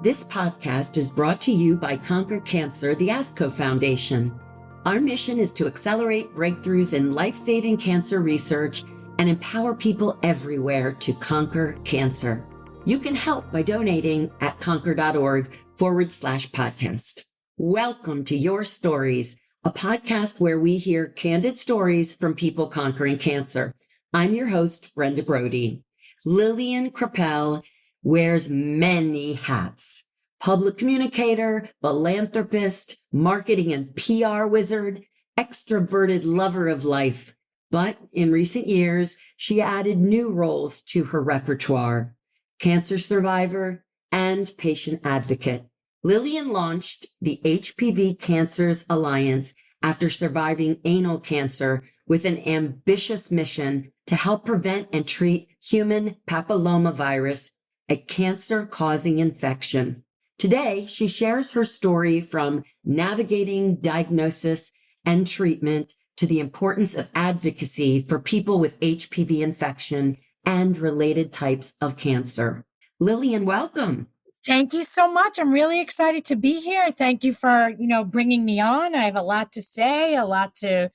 This podcast is brought to you by Conquer Cancer, the ASCO Foundation. Our mission is to accelerate breakthroughs in life-saving cancer research and empower people everywhere to conquer cancer. You can help by donating at conquer.org/podcast. Welcome to Your Stories, a podcast where we hear candid stories from people conquering cancer. I'm your host, Brenda Brody. Lillian Kreppel wears many hats: public communicator, philanthropist, marketing and PR wizard, extroverted lover of life. But in recent years, she added new roles to her repertoire: cancer survivor and patient advocate. Lillian launched the HPV Cancers Alliance after surviving anal cancer with an ambitious mission to help prevent and treat human papillomavirus, a cancer-causing infection. Today, she shares her story from navigating diagnosis and treatment to the importance of advocacy for people with HPV infection and related types of cancer. Lillian, welcome. Thank you so much. I'm really excited to be here. Thank you for, bringing me on. I have a lot to say, a lot to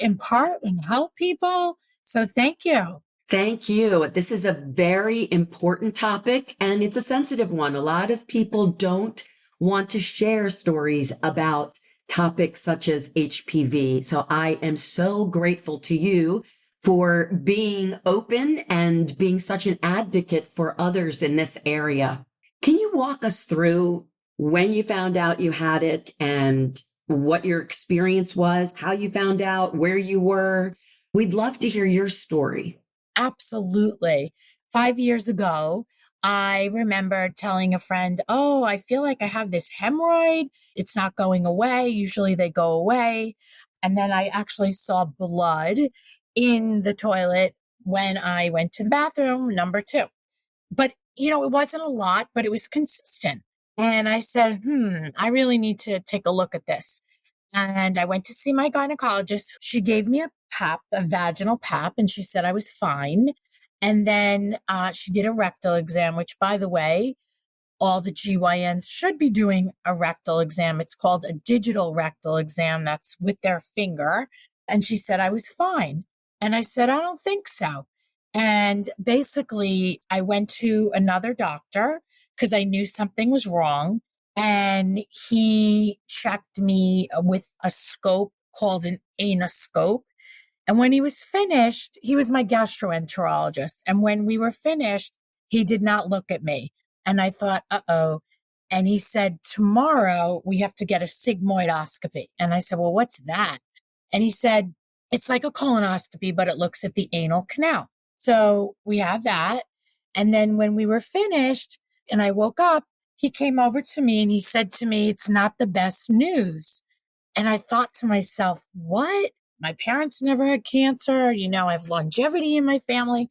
impart and help people. So thank you. Thank you. This is a very important topic, and it's a sensitive one. A lot of people don't want to share stories about topics such as HPV. So I am so grateful to you for being open and being such an advocate for others in this area. Can you walk us through when you found out you had it and what your experience was, how you found out, where you were? We'd love to hear your story. Absolutely. 5 years ago, I remember telling a friend, I feel like I have this hemorrhoid. It's not going away. Usually they go away. And then I actually saw blood in the toilet when I went to the bathroom, number 2. But, it wasn't a lot, but it was consistent. And I said, I really need to take a look at this. And I went to see my gynecologist. She gave me a pap, a vaginal pap, and she said I was fine. And then she did a rectal exam, which, by the way, all the GYNs should be doing a rectal exam. It's called a digital rectal exam. That's with their finger. And she said I was fine. And I said, I don't think so. And basically, I went to another doctor because I knew something was wrong. And he checked me with a scope called an anoscope. And when he was finished, he was my gastroenterologist. And when we were finished, he did not look at me. And I thought, uh-oh. And he said, tomorrow we have to get a sigmoidoscopy. And I said, well, what's that? And he said, it's like a colonoscopy, but it looks at the anal canal. So we had that. And then when we were finished and I woke up, he came over to me and he said to me, it's not the best news. And I thought to myself, what? My parents never had cancer. I have longevity in my family.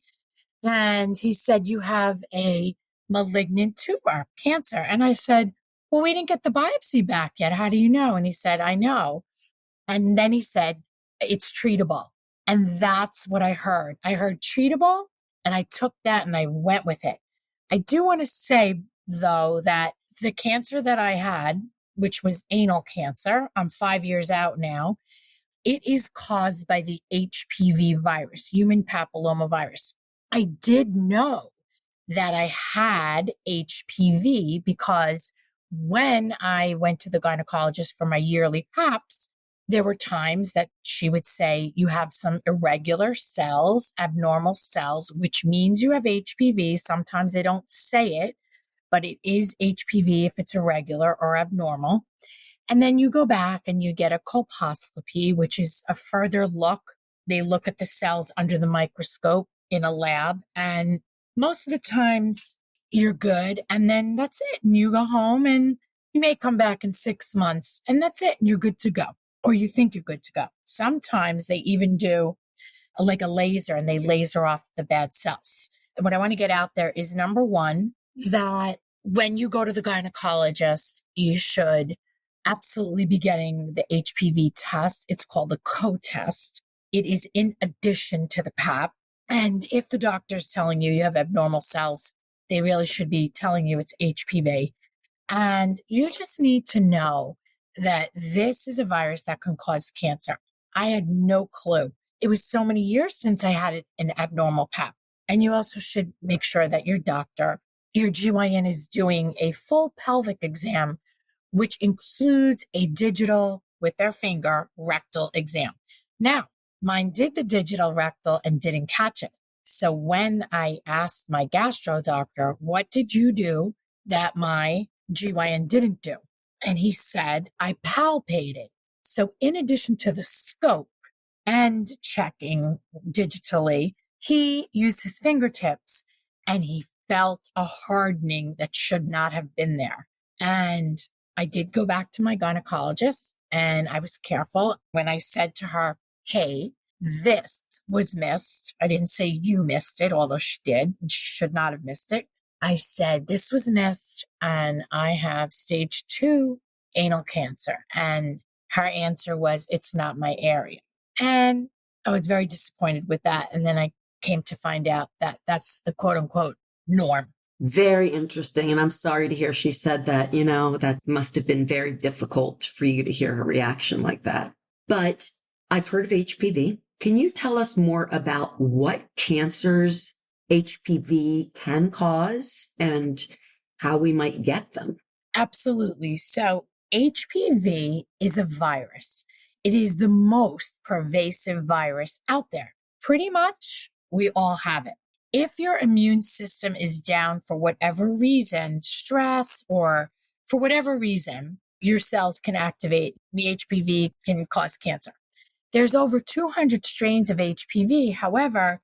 And he said, you have a malignant tumor, cancer. And I said, well, we didn't get the biopsy back yet. How do you know? And he said, I know. And then he said, it's treatable. And that's what I heard. I heard treatable, and I took that and I went with it. I do want to say, though, that the cancer that I had, which was anal cancer, I'm 5 years out now, it is caused by the HPV virus, human papillomavirus. I did know that I had HPV because when I went to the gynecologist for my yearly paps, there were times that she would say, you have some irregular cells, abnormal cells, which means you have HPV. Sometimes they don't say it, but it is HPV if it's irregular or abnormal. And then you go back and you get a colposcopy, which is a further look. They look at the cells under the microscope in a lab. And most of the times you're good. And then that's it. And you go home and you may come back in 6 months and that's it. And you're good to go. Or you think you're good to go. Sometimes they even do like a laser and they laser off the bad cells. And what I want to get out there is, number one, that when you go to the gynecologist, you should absolutely be getting the HPV test. It's called a co-test. It is in addition to the pap. And if the doctor's telling you you have abnormal cells, they really should be telling you it's HPV. And you just need to know that this is a virus that can cause cancer. I had no clue. It was so many years since I had an abnormal pap. And you also should make sure that your doctor, your GYN, is doing a full pelvic exam, which includes a digital with their finger rectal exam. Now, mine did the digital rectal and didn't catch it. So when I asked my gastro doctor, what did you do that my GYN didn't do? And he said, I palpated. So in addition to the scope and checking digitally, he used his fingertips and he felt a hardening that should not have been there. And I did go back to my gynecologist and I was careful when I said to her, hey, this was missed. I didn't say you missed it, although she did. And she should not have missed it. I said, this was missed and I have stage 2 anal cancer. And her answer was, it's not my area. And I was very disappointed with that. And then I came to find out that that's the quote unquote norm. Very interesting. And I'm sorry to hear she said that. That must have been very difficult for you to hear her reaction like that. But I've heard of HPV. Can you tell us more about what cancers HPV can cause and how we might get them? Absolutely. So HPV is a virus. It is the most pervasive virus out there. Pretty much, we all have it. If your immune system is down for whatever reason, stress, or for whatever reason, your cells can activate. The HPV can cause cancer. There's over 200 strains of HPV. However,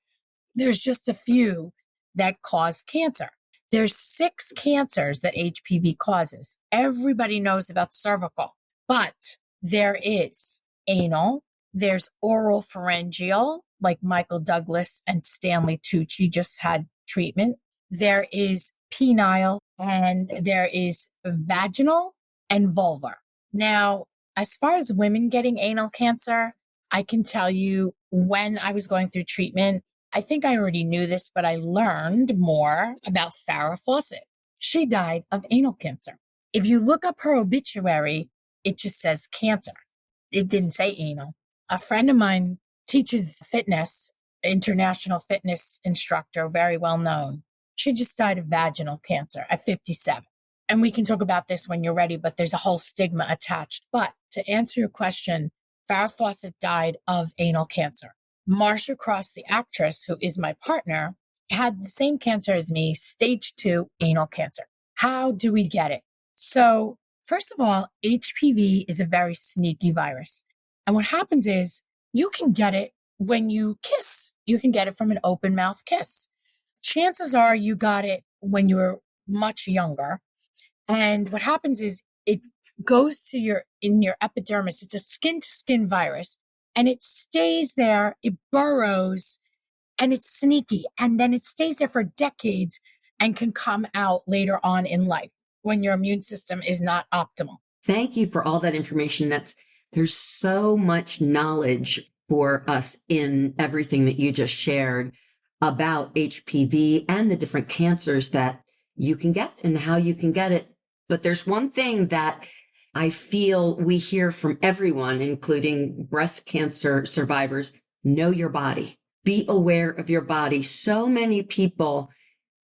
there's just a few that cause cancer. There's 6 cancers that HPV causes. Everybody knows about cervical, but there is anal, there's oral pharyngeal, like Michael Douglas and Stanley Tucci just had treatment. There is penile, and there is vaginal and vulvar. Now, as far as women getting anal cancer, I can tell you when I was going through treatment, I think I already knew this, but I learned more about Farrah Fawcett. She died of anal cancer. If you look up her obituary, it just says cancer. It didn't say anal. A friend of mine teaches fitness, international fitness instructor, very well known. She just died of vaginal cancer at 57. And we can talk about this when you're ready, but there's a whole stigma attached. But to answer your question, Farrah Fawcett died of anal cancer. Marsha Cross, the actress, who is my partner, had the same cancer as me, stage 2 anal cancer. How do we get it? So first of all, HPV is a very sneaky virus. And what happens is you can get it when you kiss. You can get it from an open mouth kiss. Chances are you got it when you were much younger. And what happens is it goes to in your epidermis. It's a skin to skin virus and it stays there. It burrows and it's sneaky. And then it stays there for decades and can come out later on in life when your immune system is not optimal. Thank you for all that information. There's so much knowledge for us in everything that you just shared about HPV and the different cancers that you can get and how you can get it. But there's one thing that I feel we hear from everyone, including breast cancer survivors: know your body. Be aware of your body. So many people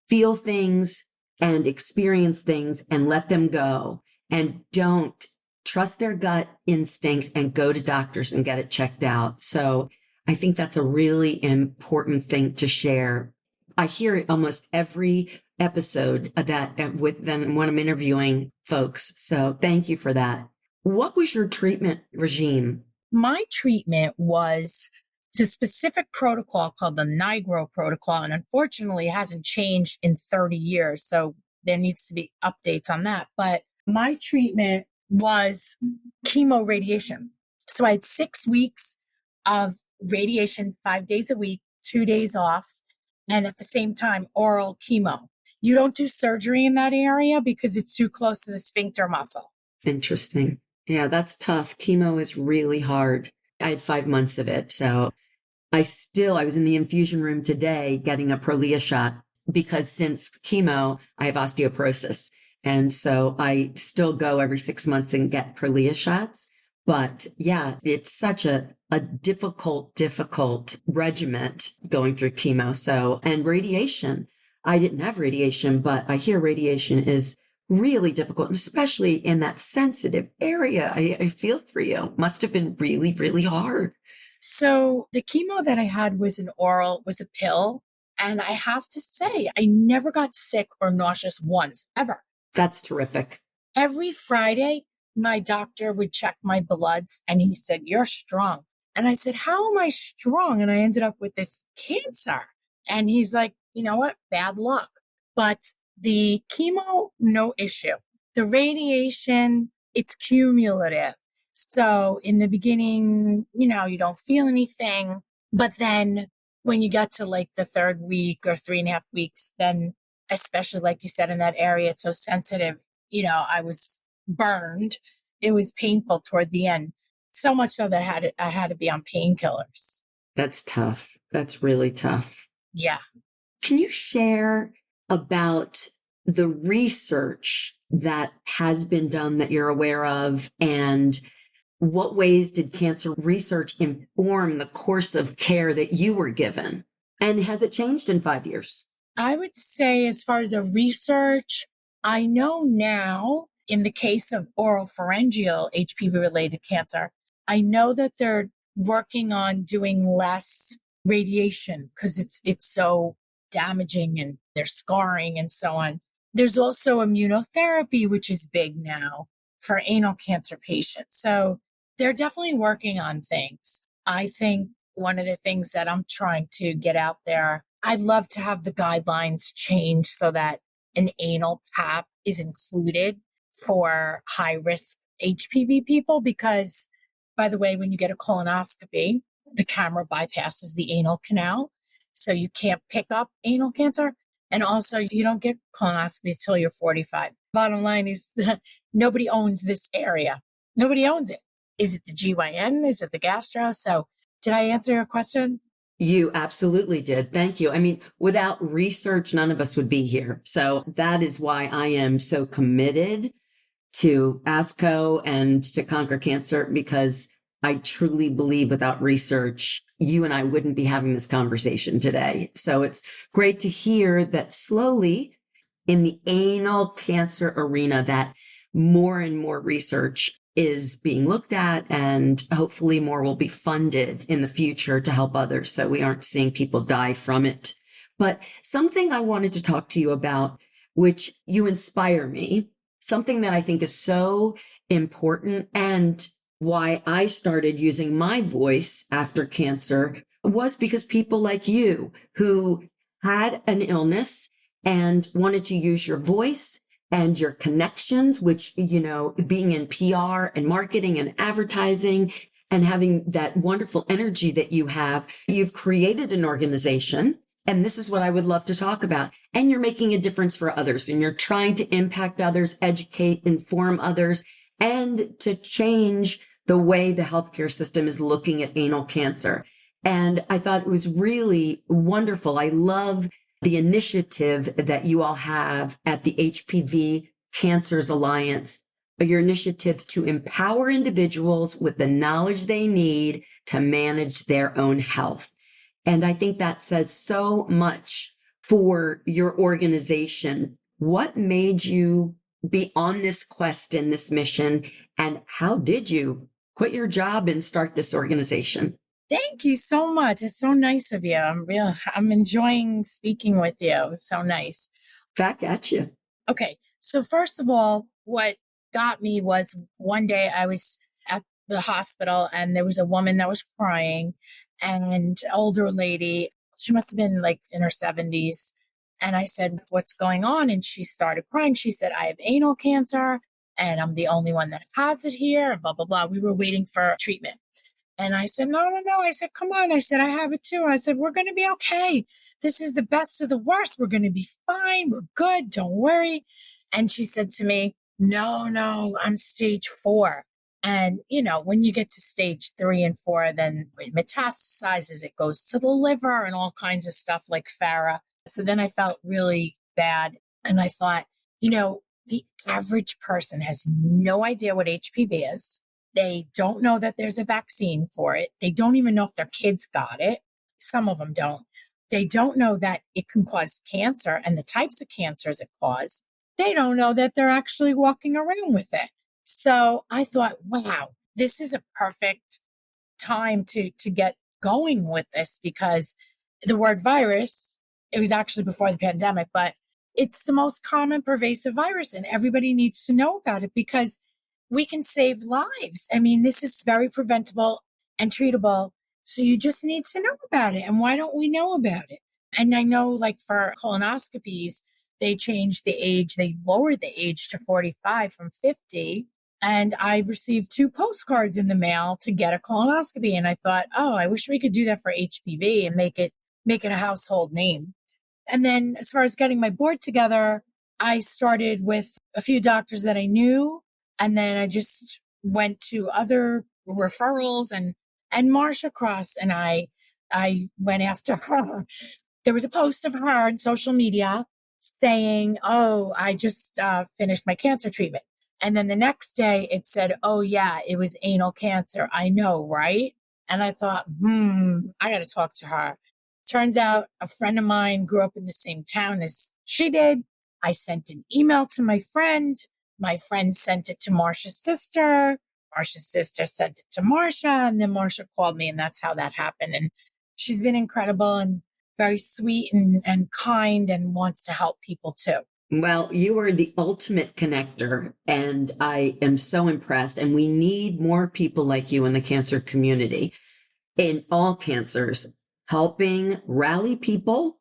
feel things and experience things and let them go and don't trust their gut instinct and go to doctors and get it checked out. So I think that's a really important thing to share. I hear it almost every episode that with them when I'm interviewing folks. So thank you for that. What was your treatment regime? My treatment was a specific protocol called the NIGRO protocol. And unfortunately, it hasn't changed in 30 years. So there needs to be updates on that. But my treatment was chemo radiation. So I had 6 weeks of radiation, 5 days a week, 2 days off, and at the same time, oral chemo. You don't do surgery in that area because it's too close to the sphincter muscle. Interesting. Yeah, that's tough. Chemo is really hard. I had 5 months of it. So I was in the infusion room today getting a Prolia shot because since chemo, I have osteoporosis. And so I still go every 6 months and get Prolia shots. But yeah, it's such a difficult regiment going through chemo. So, and radiation. I didn't have radiation, but I hear radiation is really difficult, and especially in that sensitive area. I feel for you. Must have been really, really hard. So the chemo that I had was was a pill. And I have to say, I never got sick or nauseous once, ever. That's terrific. Every Friday, my doctor would check my bloods and he said, "You're strong." And I said, "How am I strong?" And I ended up with this cancer. And he's like, "You know what? Bad luck." But the chemo, no issue. The radiation, it's cumulative. So in the beginning, you don't feel anything. But then when you get to like the third week or 3.5 weeks, then especially like you said, in that area, it's so sensitive. I was burned. It was painful toward the end. So much so that I had to be on painkillers. That's tough. That's really tough. Yeah. Can you share about the research that has been done that you're aware of, and what ways did cancer research inform the course of care that you were given? And has it changed in 5 years? I would say, as far as the research, I know now in the case of oropharyngeal HPV-related cancer, I know that they're working on doing less radiation because it's so damaging and they're scarring and so on. There's also immunotherapy, which is big now for anal cancer patients. So they're definitely working on things. I think one of the things that I'm trying to get out there, I'd love to have the guidelines change so that an anal pap is included for high risk HPV people, because, by the way, when you get a colonoscopy, the camera bypasses the anal canal. So you can't pick up anal cancer. And also you don't get colonoscopies till you're 45. Bottom line is nobody owns this area. Nobody owns it. Is it the GYN? Is it the gastro? So did I answer your question? You absolutely did. Thank you. I mean, without research, none of us would be here. So that is why I am so committed to ASCO and to Conquer Cancer, because I truly believe without research, you and I wouldn't be having this conversation today. So it's great to hear that slowly in the anal cancer arena, that more and more research is being looked at, and hopefully more will be funded in the future to help others, so we aren't seeing people die from it. But something I wanted to talk to you about, which you inspire me, something that I think is so important, and why I started using my voice after cancer, was because people like you who had an illness and wanted to use your voice and your connections, which, being in PR and marketing and advertising and having that wonderful energy that you have, you've created an organization. And this is what I would love to talk about. And you're making a difference for others, and you're trying to impact others, educate, inform others, and to change the way the healthcare system is looking at anal cancer. And I thought it was really wonderful. I love the initiative that you all have at the HPV Cancers Alliance, your initiative to empower individuals with the knowledge they need to manage their own health. And I think that says so much for your organization. What made you be on this quest and this mission? And how did you quit your job and start this organization? Thank you so much. It's so nice of you. I'm enjoying speaking with you. It's so nice. Back at you. Okay. So first of all, what got me was one day I was at the hospital and there was a woman that was crying, and older lady. She must have been like in her 70s. And I said, "What's going on?" And she started crying. She said, "I have anal cancer and I'm the only one that has it here, blah, blah, blah." We were waiting for treatment. And I said, "No, no, no." I said, "Come on." I said, "I have it too." I said, "We're going to be okay. This is the best of the worst. We're going to be fine. We're good. Don't worry." And she said to me, "No, no, I'm stage 4. And, when you get to stage 3 and 4, then it metastasizes. It goes to the liver and all kinds of stuff like FARA." So then I felt really bad. And I thought, The average person has no idea what HPV is. They don't know that there's a vaccine for it. They don't even know if their kids got it. Some of them don't. They don't know that it can cause cancer and the types of cancers it causes. They don't know that they're actually walking around with it. So I thought, wow, this is a perfect time to get going with this, because the word virus, it was actually before the pandemic, but it's the most common pervasive virus and everybody needs to know about it because we can save lives. I mean, this is very preventable and treatable. So you just need to know about it. And why don't we know about it? And I know, like, for colonoscopies, they changed the age, they lowered the age to 45 from 50. And I received 2 postcards in the mail to get a colonoscopy. And I thought, oh, I wish we could do that for HPV and make it a household name. And then as far as getting my board together, I started with a few doctors that I knew. And then I just went to other referrals and Marsha Cross, and I went after her. There was a post of her on social media saying, oh, I just finished my cancer treatment. And then the next day it said, oh yeah, it was anal cancer. I know, right? And I thought, I got to talk to her. Turns out a friend of mine grew up in the same town as she did. I sent an email to my friend. My friend sent it to Marsha's sister. Marsha's sister sent it to Marsha, and then Marsha called me, and that's how that happened. And she's been incredible and very sweet and kind and wants to help people too. Well, you are the ultimate connector, and I am so impressed. And we need more people like you in the cancer community, in all cancers, helping rally people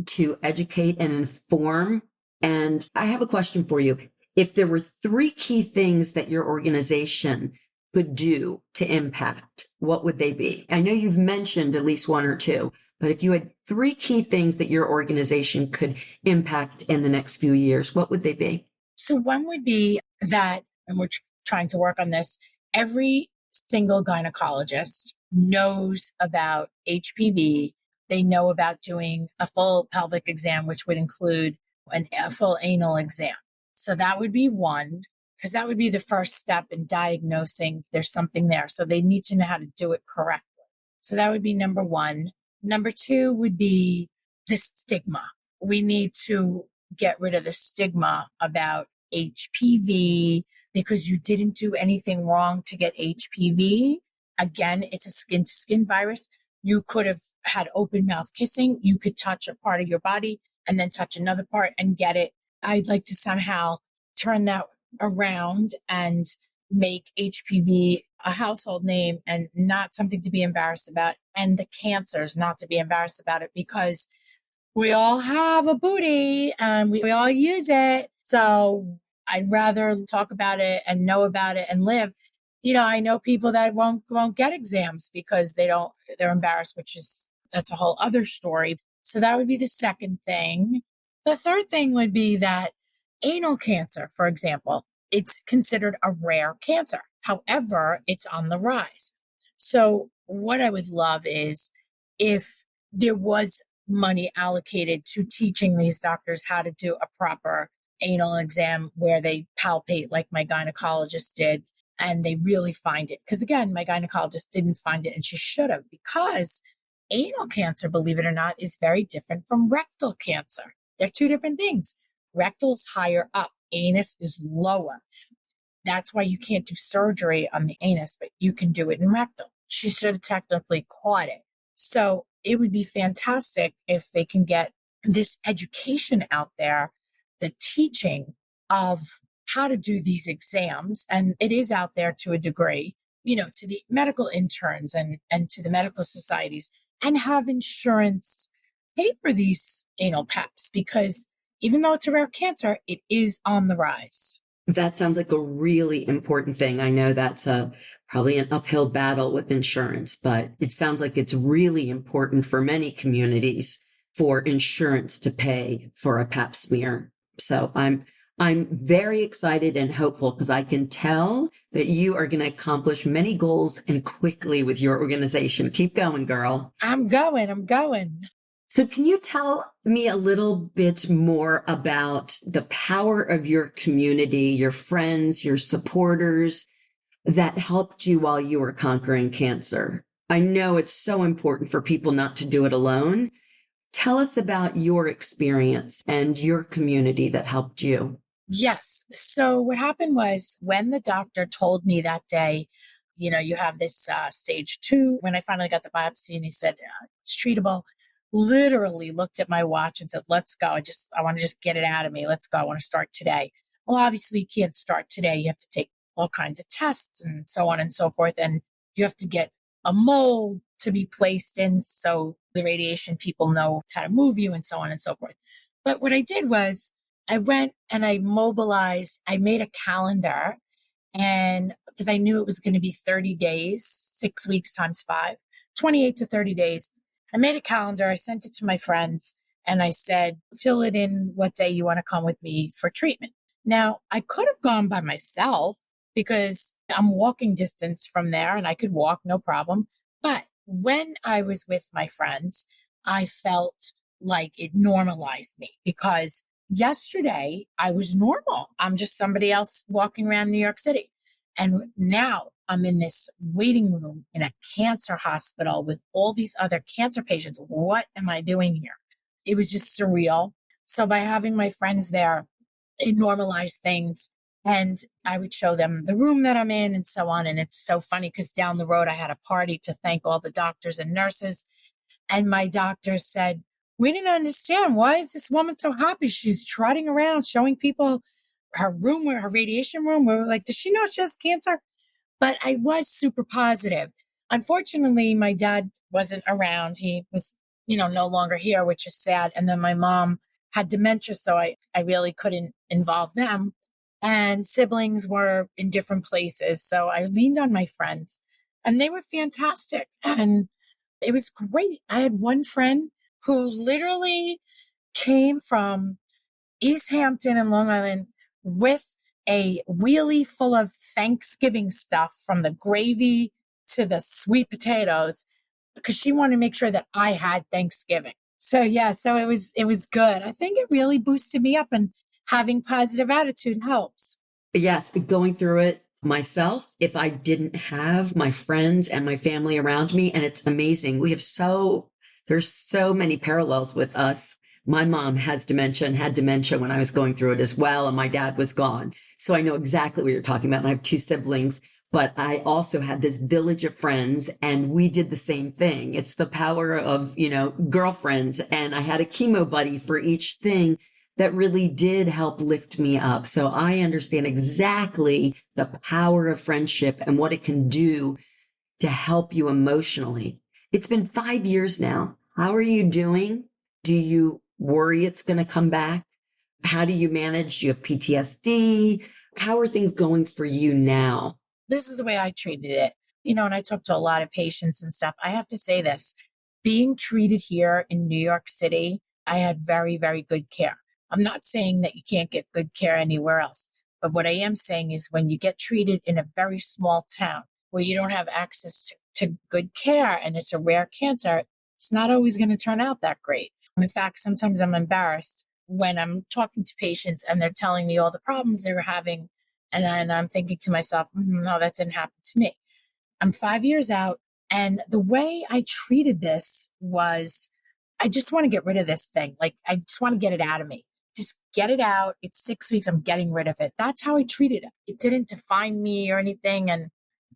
to educate and inform. And I have a question for you. If there were 3 key things that your organization could do to impact, what would they be? I know you've mentioned at least 1 or 2, but if you had 3 key things that your organization could impact in the next few years, what would they be? So one would be that, and we're trying to work on this, every single gynecologist knows about HPV. They know about doing a full pelvic exam, which would include a full anal exam. So that would be one, because that would be the first step in diagnosing there's something there. So they need to know how to do it correctly. So that would be number 1. Number 2 would be the stigma. We need to get rid of the stigma about HPV because you didn't do anything wrong to get HPV. Again, it's a skin-to-skin virus. You could have had open mouth kissing. You could touch a part of your body and then touch another part and get it. I'd like to somehow turn that around and make HPV a household name and not something to be embarrassed about, and the cancers not to be embarrassed about it, because we all have a booty and we all use it. So I'd rather talk about it and know about it and live. You know, I know people that won't get exams because they're embarrassed, that's a whole other story. So that would be the second thing. The third thing would be that anal cancer, for example, it's considered a rare cancer. However, it's on the rise. So what I would love is if there was money allocated to teaching these doctors how to do a proper anal exam where they palpate like my gynecologist did and they really find it. Because again, my gynecologist didn't find it and she should have, because anal cancer, believe it or not, is very different from rectal cancer. They're 2 different things. Rectal is higher up. Anus is lower. That's why you can't do surgery on the anus, but you can do it in rectal. She should have technically caught it. So it would be fantastic if they can get this education out there, the teaching of how to do these exams. And it is out there to a degree, to the medical interns and to the medical societies, and have insurance pay for these anal paps, because even though it's a rare cancer, it is on the rise. That sounds like a really important thing. I know that's probably an uphill battle with insurance, but it sounds like it's really important for many communities for insurance to pay for a pap smear. So I'm very excited and hopeful, because I can tell that you are going to accomplish many goals and quickly with your organization. Keep going, girl. I'm going. So can you tell me a little bit more about the power of your community, your friends, your supporters that helped you while you were conquering cancer? I know it's so important for people not to do it alone. Tell us about your experience and your community that helped you. Yes. So what happened was when the doctor told me that day, you have this stage 2, when I finally got the biopsy and he said, it's treatable, literally looked at my watch and said, let's go. I want to just get it out of me. Let's go. I want to start today. Well, obviously you can't start today. You have to take all kinds of tests and so on and so forth. And you have to get a mold to be placed in so the radiation people know how to move you and so on and so forth. But what I did was I went and I mobilized, I made a calendar, and because I knew it was going to be 30 days, 6 weeks times 5, 28 to 30 days. I made a calendar. I sent it to my friends and I said, fill it in what day you want to come with me for treatment. Now, I could have gone by myself because I'm walking distance from there and I could walk, no problem. But when I was with my friends, I felt like it normalized me because yesterday I was normal. I'm just somebody else walking around New York City. And now I'm in this waiting room in a cancer hospital with all these other cancer patients. What am I doing here? It was just surreal. So by having my friends there, it normalized things. And I would show them the room that I'm in and so on. And it's so funny because down the road, I had a party to thank all the doctors and nurses. And my doctor said, we didn't understand. Why is this woman so happy? She's trotting around showing people her room, her radiation room. We were like, does she know she has cancer? But I was super positive. Unfortunately, my dad wasn't around. He was, no longer here, which is sad. And then my mom had dementia, so I really couldn't involve them. And siblings were in different places. So I leaned on my friends and they were fantastic. And it was great. I had one friend who literally came from East Hampton and Long Island with a wheelie full of Thanksgiving stuff, from the gravy to the sweet potatoes, because she wanted to make sure that I had Thanksgiving. So yeah, so it was good. I think it really boosted me up, and having positive attitude helps. Yes, going through it myself, if I didn't have my friends and my family around me, and it's amazing. There's so many parallels with us. My mom has dementia and had dementia when I was going through it as well, and my dad was gone. So I know exactly what you're talking about. And I have 2 siblings, but I also had this village of friends and we did the same thing. It's the power of, girlfriends. And I had a chemo buddy for each thing that really did help lift me up. So I understand exactly the power of friendship and what it can do to help you emotionally. It's been 5 years now. How are you doing? Do you worry it's going to come back? How do you manage? Do you have PTSD? How are things going for you now? This is the way I treated it. And I talked to a lot of patients and stuff. I have to say this, being treated here in New York City, I had very, very good care. I'm not saying that you can't get good care anywhere else. But what I am saying is when you get treated in a very small town where you don't have access to good care and it's a rare cancer, it's not always going to turn out that great. In fact, sometimes I'm embarrassed when I'm talking to patients and they're telling me all the problems they were having. And I'm thinking to myself, no, that didn't happen to me. I'm 5 years out. And the way I treated this was, I just want to get rid of this thing. Like, I just want to get it out of me. Just get it out. It's 6 weeks. I'm getting rid of it. That's how I treated it. It didn't define me or anything. And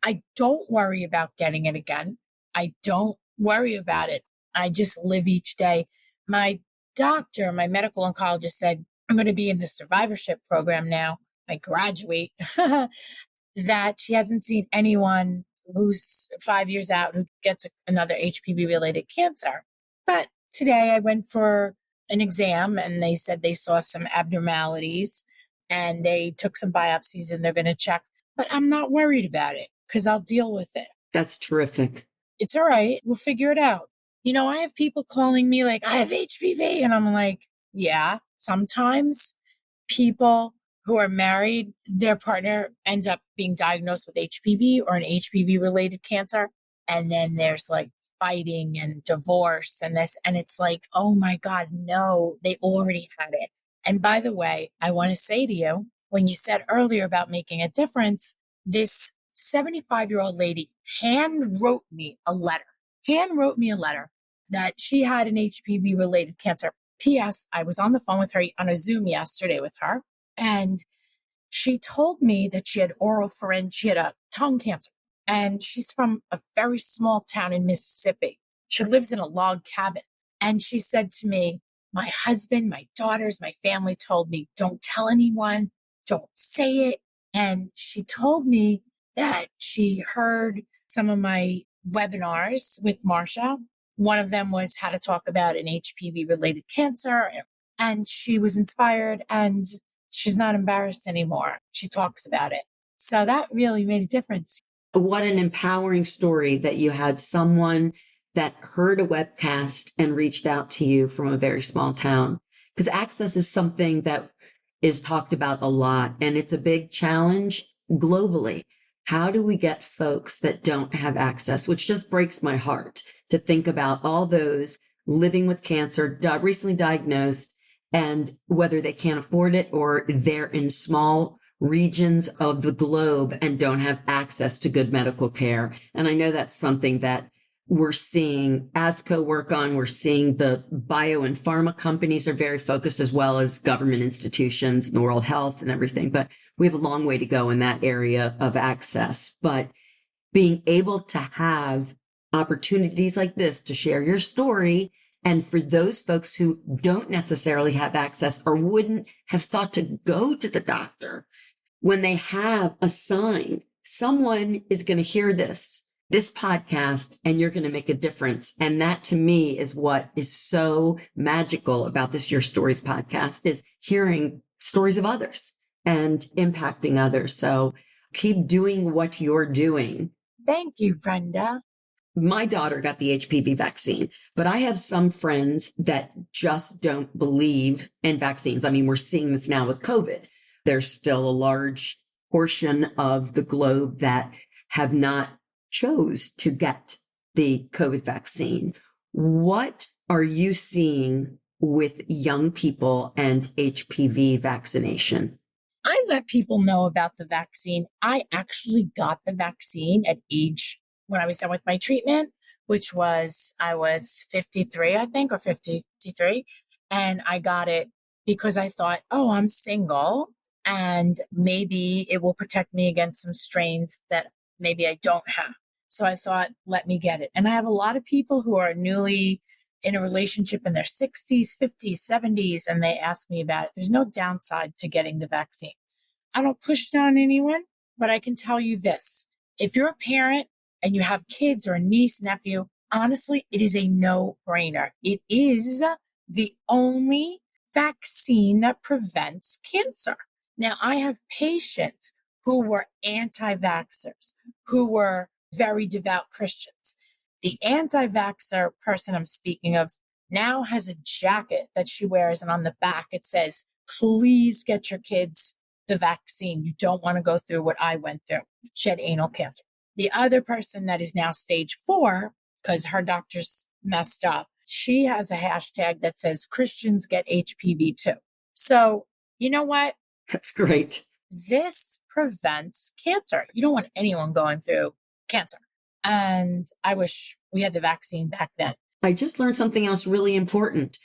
I don't worry about getting it again. I don't worry about it. I just live each day. My doctor, my medical oncologist said, I'm going to be in the survivorship program now. I graduate, that she hasn't seen anyone who's 5 years out who gets another HPV related cancer. But today I went for an exam and they said they saw some abnormalities and they took some biopsies and they're going to check. But I'm not worried about it because I'll deal with it. That's terrific. It's all right. We'll figure it out. I have people calling me like, I have HPV. And I'm like, yeah, sometimes people who are married, their partner ends up being diagnosed with HPV or an HPV related cancer. And then there's like fighting and divorce and this. And it's like, oh my God, no, they already had it. And by the way, I want to say to you, when you said earlier about making a difference, this 75-year-old lady handwrote me a letter that she had an HPV related cancer. P.S. I was on the phone with her on a Zoom yesterday with her, and she told me that she had she had a tongue cancer, and she's from a very small town in Mississippi. She lives in a log cabin. And she said to me, my husband, my daughters, my family told me, don't tell anyone, don't say it. And she told me that she heard some of my webinars with Marsha. One of them was how to talk about an HPV related cancer. And she was inspired and she's not embarrassed anymore. She talks about it. So that really made a difference. What an empowering story that you had someone that heard a webcast and reached out to you from a very small town. Because access is something that is talked about a lot, and it's a big challenge globally. How do we get folks that don't have access, which just breaks my heart to think about all those living with cancer, recently diagnosed, and whether they can't afford it or they're in small regions of the globe and don't have access to good medical care. And I know that's something that we're seeing ASCO work on. We're seeing the bio and pharma companies are very focused, as well as government institutions and the World Health and everything. But we have a long way to go in that area of access. But being able to have opportunities like this to share your story, and for those folks who don't necessarily have access or wouldn't have thought to go to the doctor, when they have a sign, someone is going to hear this podcast, and you're going to make a difference. And that to me is what is so magical about this Your Stories podcast, is hearing stories of others and impacting others. So keep doing what you're doing. Thank you, Brenda. My daughter got the HPV vaccine, but I have some friends that just don't believe in vaccines. I mean, we're seeing this now with COVID. There's still a large portion of the globe that have not chose to get the COVID vaccine. What are you seeing with young people and HPV vaccination? I let people know about the vaccine. I actually got the vaccine at age when I was done with my treatment, which was, I was 53, I think, or 53. And I got it because I thought, oh, I'm single and maybe it will protect me against some strains that maybe I don't have. So I thought, let me get it. And I have a lot of people who are newly in a relationship in their 60s, 50s, 70s, and they ask me about it. There's no downside to getting the vaccine. I don't push it on anyone, but I can tell you this. If you're a parent and you have kids or a niece, nephew, honestly, it is a no-brainer. It is the only vaccine that prevents cancer. Now, I have patients who were anti-vaxxers, who were very devout Christians. The anti-vaxxer person I'm speaking of now has a jacket that she wears, and on the back it says, please get your kids the vaccine. You don't want to go through what I went through. She had anal cancer. The other person that is now stage 4, because her doctors messed up, she has a hashtag that says Christians get HPV too. So you know what? That's great. This prevents cancer. You don't want anyone going through cancer. And I wish we had the vaccine back then. I just learned something else really important.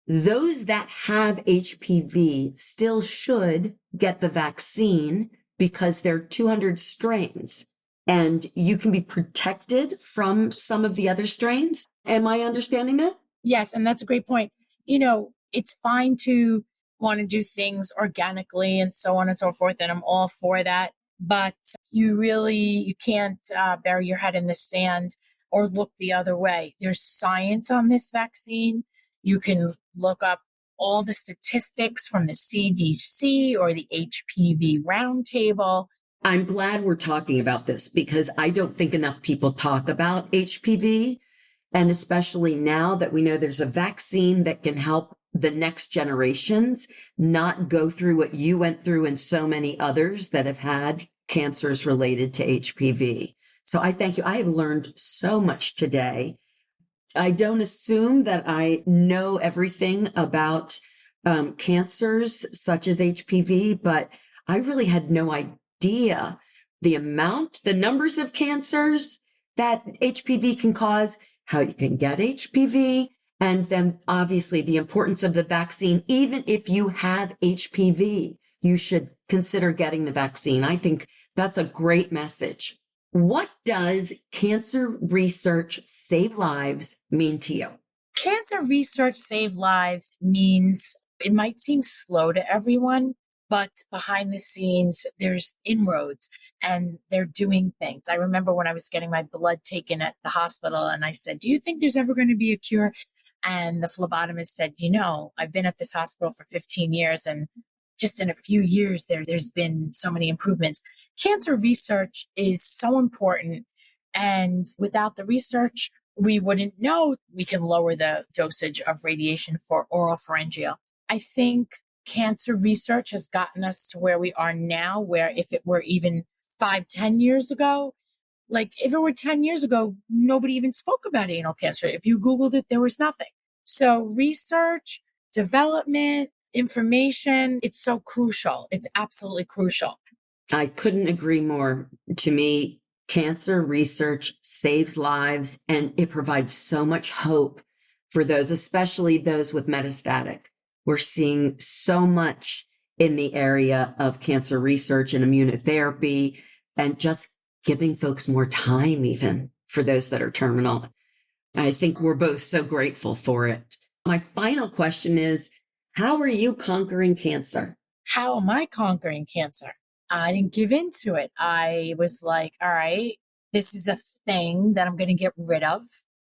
Those that have HPV still should get the vaccine because there are 200 strains and you can be protected from some of the other strains. Am I understanding that? Yes. And that's a great point. You know, it's fine to want to do things organically and so on and so forth. And I'm all for that. But you can't bury your head in the sand or look the other way. There's science on this vaccine. You can look up all the statistics from the CDC or the HPV Roundtable. I'm glad we're talking about this because I don't think enough people talk about HPV. And especially now that we know there's a vaccine that can help the next generations not go through what you went through and so many others that have had cancers related to HPV. So I thank you. I have learned so much today. I don't assume that I know everything about cancers such as HPV, but I really had no idea the numbers of cancers that HPV can cause, how you can get HPV, and then obviously the importance of the vaccine. Even if you have HPV, you should consider getting the vaccine. I think that's a great message. What does cancer research save lives mean to you? Cancer research save lives means it might seem slow to everyone, but behind the scenes, there's inroads and they're doing things. I remember when I was getting my blood taken at the hospital and I said, do you think there's ever going to be a cure? And the phlebotomist said, I've been at this hospital for 15 years and just in a few years there's been so many improvements. Cancer research is so important. And without the research, we wouldn't know we can lower the dosage of radiation for oropharyngeal. I think cancer research has gotten us to where we are now, where if it were even 5-10 years ago, if it were 10 years ago, nobody even spoke about anal cancer. If you Googled it, there was nothing. So research, development, information, it's so crucial. It's absolutely crucial. I couldn't agree more. To me, cancer research saves lives and it provides so much hope for those, especially those with metastatic. We're seeing so much in the area of cancer research and immunotherapy and just giving folks more time even for those that are terminal. I think we're both so grateful for it. My final question is, how are you conquering cancer? How am I conquering cancer? I didn't give into it. I was like, all right, this is a thing that I'm going to get rid of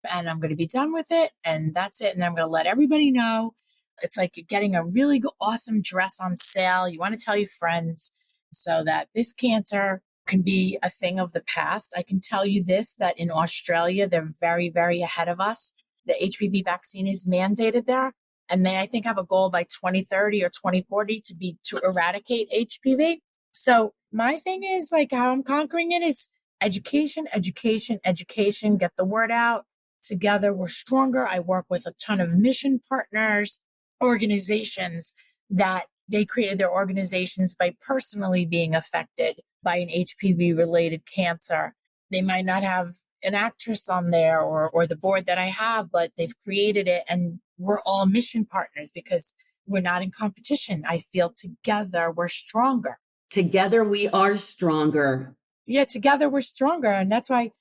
and I'm going to be done with it. And that's it. And I'm going to let everybody know. It's like you're getting a really awesome dress on sale. You want to tell your friends so that this cancer can be a thing of the past. I can tell you this, that in Australia, they're very, very ahead of us. The HPV vaccine is mandated there. And they, I think, have a goal by 2030 or 2040 to eradicate HPV. So my thing is how I'm conquering it is education, education, education, get the word out. Together, we're stronger. I work with a ton of mission partners, organizations that they created their organizations by personally being affected by an HPV-related cancer. They might not have an actress on there or the board that I have, but they've created it and we're all mission partners because we're not in competition. I feel together we're stronger. Together we are stronger. Yeah, together we're stronger. And that's why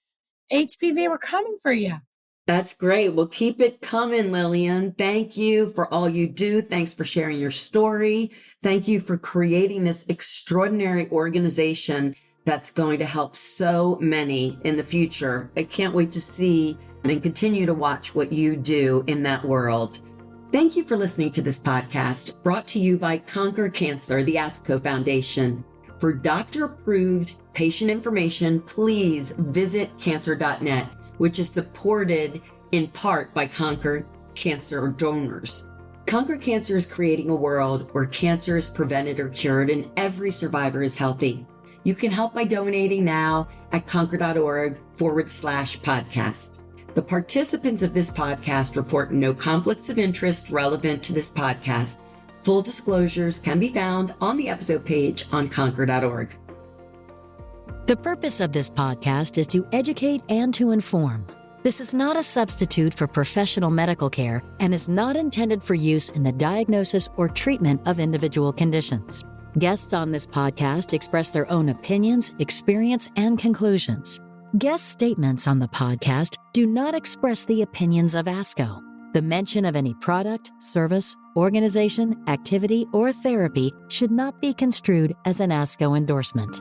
HPV, we're coming for you. That's great. Well, keep it coming, Lillian. Thank you for all you do. Thanks for sharing your story. Thank you for creating this extraordinary organization that's going to help so many in the future. I can't wait to see and continue to watch what you do in that world. Thank you for listening to this podcast brought to you by Conquer Cancer, the ASCO Foundation. For doctor-approved patient information, please visit cancer.net, which is supported in part by Conquer Cancer donors. Conquer Cancer is creating a world where cancer is prevented or cured and every survivor is healthy. You can help by donating now at conquer.org/podcast. The participants of this podcast report no conflicts of interest relevant to this podcast. Full disclosures can be found on the episode page on conquer.org. The purpose of this podcast is to educate and to inform. This is not a substitute for professional medical care and is not intended for use in the diagnosis or treatment of individual conditions. Guests on this podcast express their own opinions, experience, and conclusions. Guest statements on the podcast do not express the opinions of ASCO. The mention of any product, service, organization, activity, or therapy should not be construed as an ASCO endorsement.